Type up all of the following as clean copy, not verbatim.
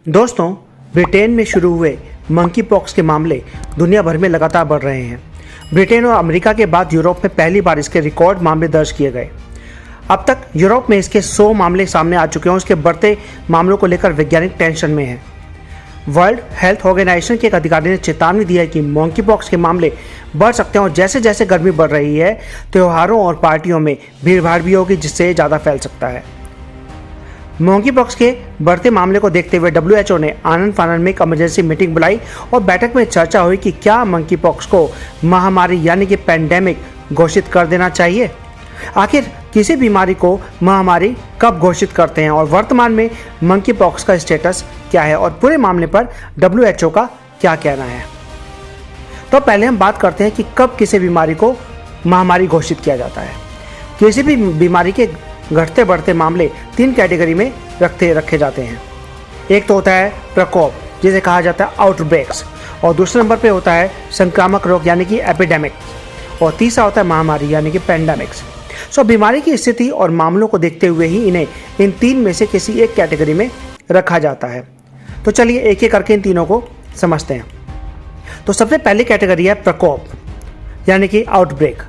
दोस्तों, ब्रिटेन में शुरू हुए मंकी पॉक्स के मामले दुनिया भर में लगातार बढ़ रहे हैं। ब्रिटेन और अमेरिका के बाद यूरोप में पहली बार इसके रिकॉर्ड मामले दर्ज किए गए। अब तक यूरोप में इसके 100 मामले सामने आ चुके हैं। उसके बढ़ते मामलों को लेकर वैज्ञानिक टेंशन में हैं। वर्ल्ड हेल्थ ऑर्गेनाइजेशन के एक अधिकारी ने चेतावनी दी है कि मंकी पॉक्स के मामले बढ़ सकते हैं और जैसे जैसे गर्मी बढ़ रही है, त्योहारों और पार्टियों में भीड़भाड़ भी होगी, जिससे ज़्यादा फैल सकता है। मंकी पॉक्स के बढ़ते मामले को देखते हुए WHO ने आनन फानन में एक इमरजेंसी मीटिंग बुलाई और बैठक में चर्चा हुई कि क्या मंकी पॉक्स को महामारी यानी कि पैंडेमिक घोषित कर देना चाहिए। आखिर किसी बीमारी को महामारी कब घोषित करते हैं और वर्तमान में मंकी पॉक्स का स्टेटस क्या है और पूरे मामले पर WHO का क्या कहना है। तो पहले हम बात करते हैं कि कब किसी बीमारी को महामारी घोषित किया जाता है। किसी भी बीमारी के घटते बढ़ते मामले 3 कैटेगरी में रखे जाते हैं। एक तो होता है प्रकोप, जिसे कहा जाता है आउटब्रेक्स, और दूसरे नंबर पे होता है संक्रामक रोग यानी कि एपिडेमिक, और तीसरा होता है महामारी यानी कि पैंडेमिक्स। बीमारी की स्थिति और मामलों को देखते हुए ही इन्हें इन 3 में से किसी एक कैटेगरी में रखा जाता है। तो चलिए एक एक करके इन तीनों को समझते हैं। तो सबसे पहली कैटेगरी है प्रकोप यानी कि आउटब्रेक।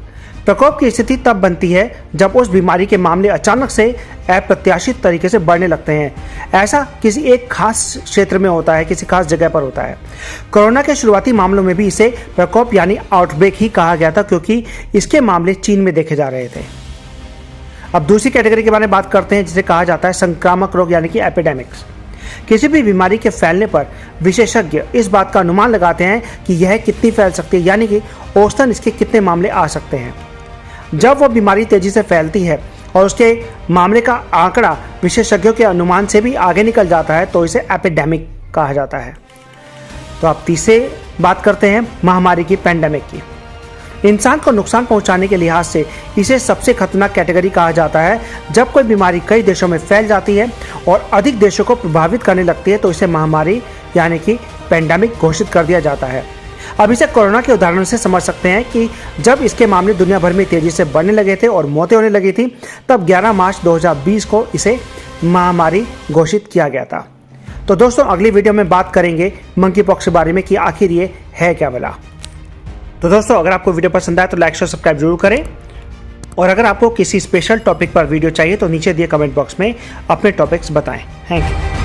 प्रकोप की स्थिति तब बनती है जब उस बीमारी के मामले अचानक से अप्रत्याशित तरीके से बढ़ने लगते हैं। ऐसा किसी एक खास क्षेत्र में होता है, किसी खास जगह पर होता है। कोरोना के शुरुआती मामलों में भी इसे प्रकोप यानी आउटब्रेक ही कहा गया था, क्योंकि इसके मामले चीन में देखे जा रहे थे। अब दूसरी कैटेगरी के बारे में बात करते हैं, जिसे कहा जाता है संक्रामक रोग यानी कि एपिडेमिक्स। किसी भी बीमारी के फैलने पर विशेषज्ञ इस बात का अनुमान लगाते हैं कि यह कितनी फैल सकती है, यानी कि औसतन इसके कितने मामले आ सकते हैं। जब वह बीमारी तेजी से फैलती है और उसके मामले का आंकड़ा विशेषज्ञों के अनुमान से भी आगे निकल जाता है, तो इसे एपिडेमिक कहा जाता है। तो अब तीसरे बात करते हैं महामारी की, पैंडेमिक की। इंसान को नुकसान पहुंचाने के लिहाज से इसे सबसे खतरनाक कैटेगरी कहा जाता है। जब कोई बीमारी कई देशों में फैल जाती है और अधिक देशों को प्रभावित करने लगती है, तो इसे महामारी यानी कि पैंडेमिक घोषित कर दिया जाता है। अब इसे कोरोना के उदाहरण से समझ सकते हैं कि जब इसके मामले दुनिया भर में तेजी से बढ़ने लगे थे और मौतें होने लगी थी, तब 11 मार्च 2020 को इसे महामारी घोषित किया गया था। तो दोस्तों, अगली वीडियो में बात करेंगे मंकी पॉक्स के बारे में कि आखिर ये है क्या भला। तो दोस्तों, अगर आपको वीडियो पसंद आए तो लाइक और सब्सक्राइब जरूर करें, और अगर आपको किसी स्पेशल टॉपिक पर वीडियो चाहिए तो नीचे दिए कमेंट बॉक्स में अपने टॉपिक्स बताएं। Thank you.